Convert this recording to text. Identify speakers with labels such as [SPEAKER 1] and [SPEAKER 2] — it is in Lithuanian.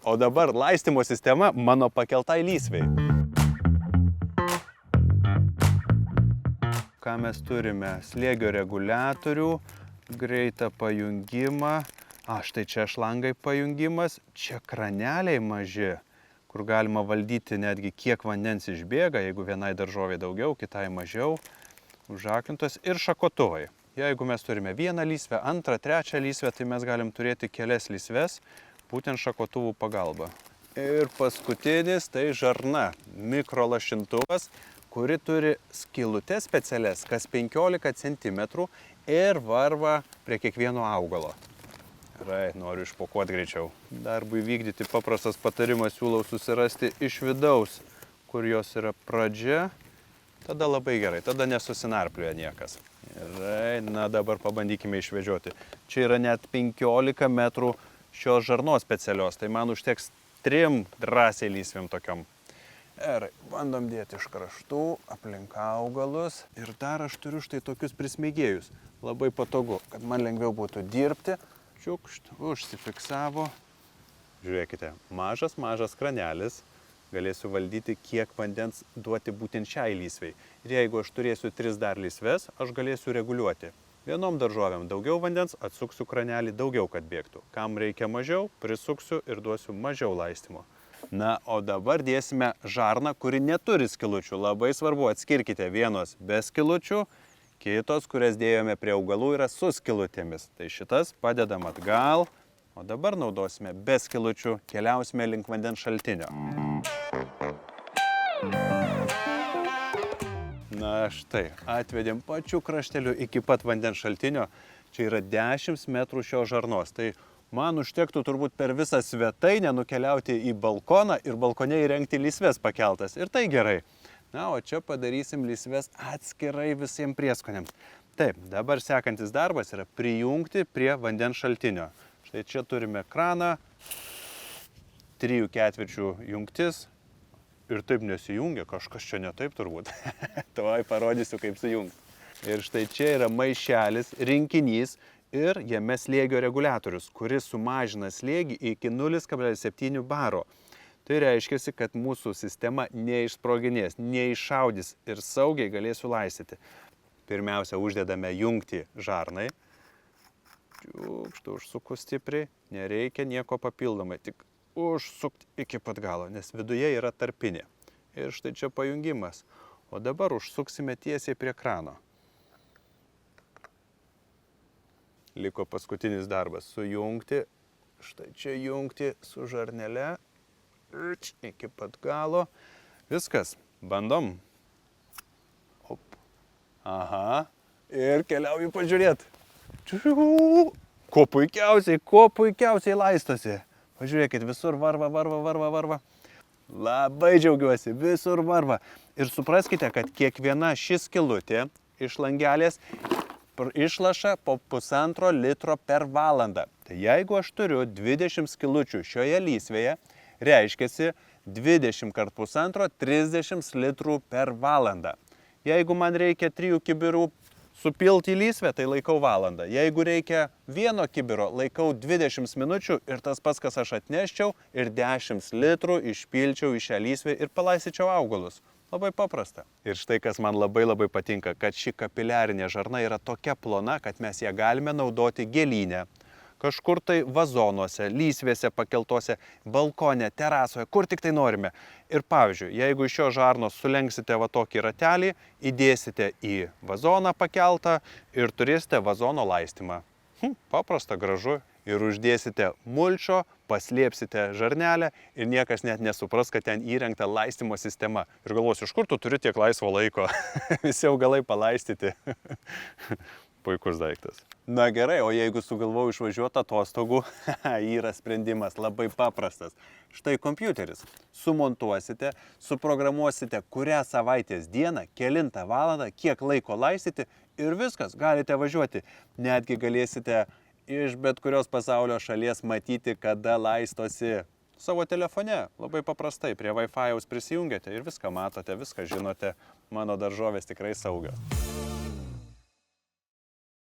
[SPEAKER 1] O dabar laistymo sistema mano pakeltai lysvei. Ką mes turime? Slėgio reguliatorių, greitą pajungimą. Štai čia šlangai pajungimas, čia kraneliai maži, kur galima valdyti netgi kiek vandens išbėga, jeigu vienai daržovė daugiau, kitai mažiau, užaklintos ir šakotuvai. Jeigu mes turime vieną lysvę, antrą, trečią lysvę, tai mes galim turėti kelias lysves, būtent šakotuvų pagalba. Ir paskutinis tai žarna, mikrolašintuvas, kuri turi skylutes specialias, kas 15 cm ir varva prie kiekvieno augalo. Gerai, noriu išpakuoti greičiau. Darbui vykdyti paprastas patarimas siūlau susirasti iš vidaus, kur jos yra pradžia. Tada labai gerai, tada nesusinarpliuoja niekas. Gerai, na dabar pabandykime išvežioti. Čia yra net 15 metrų šios žarnos specialios, tai man užteks 3 drąsiai lysvėm tokiom. Gerai, bandom dėti iš kraštų, aplink augalus. Ir dar aš turiu štai tokius prismeigėjus. Labai patogu, kad man lengviau būtų dirbti. Čiukšt, užsifiksavo. Žiūrėkite, mažas kranelis. Galėsiu valdyti, kiek vandens duoti būtent šiai lysvei. Ir jeigu aš turėsiu 3 dar lysves, aš galėsiu reguliuoti. Vienom daržovėm daugiau vandens, atsuksiu kranelį daugiau, kad bėgtų. Kam reikia mažiau, prisuksiu ir duosiu mažiau laistymo. Na, o dabar dėsime žarną, kuri neturi skylučių. Labai svarbu, atskirkite vienos be skylučių, kitos, kurias dėjome prie augalų, yra su skylutėmis. Tai šitas padedam atgal, o dabar naudosime be skylučių, keliausime link vandens šaltinio. Na štai, atvedėm pačiu krašteliu iki pat vandens šaltinio. Čia yra 10 metrų šios žarnos. Tai man užtektų turbūt per visą svetainę nukeliauti į balkoną ir balkone įrengti lysves pakeltas. Ir tai gerai. Na, o čia padarysim lysves atskirai visiems prieskoniams. Taip, dabar sekantis darbas yra prijungti prie vandens šaltinio. Štai čia turime kraną, 3/4 jungtis ir taip nesijungia, kažkas čia ne taip turbūt. Tuoj parodysiu, kaip sujungti. Ir štai čia yra maišelis, rinkinys ir jame slėgio reguliatorius, kuris sumažina slėgį iki 0,7 baro. Tai reiškia, kad mūsų sistema neišsproginės, neiššaudys ir saugiai galėsiu laistyti. Pirmiausia, uždedame jungtį žarnai. Čiukšt, užsuku stipriai, nereikia nieko papildomai, tik užsukti iki pat galo, nes viduje yra tarpinė. Ir štai čia pajungimas. O dabar užsuksime tiesiai prie krano. Liko paskutinis darbas, sujungti, štai čia jungti su žarnele. Iki pat galo. Viskas. Bandom. Op. Aha. Ir keliauju pažiūrėti. Ko puikiausiai laistosi. Pažiūrėkit, visur varva. Labai džiaugiuosi, visur varva. Ir supraskite, kad kiekviena ši skylutė iš langelės išlaša po 1,5 litro per valandą. Tai jeigu aš turiu 20 skylučių šioje lysvėje, reiškiasi 20 × 1,5 30 litrų per valandą. Jeigu man reikia 3 kibirų supilti į lysvę, tai laikau valandą. Jeigu reikia 1 kibiro, laikau 20 minučių ir tas pats, kas aš atneščiau, ir 10 litrų išpilčiau į šią lysvę ir palaistyčiau augalus. Labai paprasta. Ir štai kas man labai patinka, kad ši kapiliarinė žarna yra tokia plona, kad mes ją galime naudoti gėlyne. Kažkur tai vazonuose, lysvėse pakeltose, balkone, terasoje, kur tik tai norime. Ir pavyzdžiui, jeigu iš šio žarnos sulenksite va tokį ratelį, įdėsite į vazoną pakeltą ir turėsite vazono laistymą. Paprasta, gražu. Ir uždėsite mulčio, paslėpsite žarnelę ir niekas net nesupras, kad ten įrengta laistymo sistema. Ir galvos, iš kur tu turi tiek laisvo laiko? Visi augalai palaistyti. Puikus daiktas. Na gerai, o jeigu sugalvojau išvažiuoti atostogų, yra sprendimas labai paprastas. Štai kompiuteris. Sumontuosite, suprogramuosite, kurią savaitės dieną, kelintą valandą, kiek laiko laistyti ir viskas, galite važiuoti. Netgi galėsite iš bet kurios pasaulio šalies matyti, kada laistosi savo telefone. Labai paprastai, prie Wi-Fi'aus prisijungiate ir viską matote, viską žinote. Mano daržovės tikrai saugios.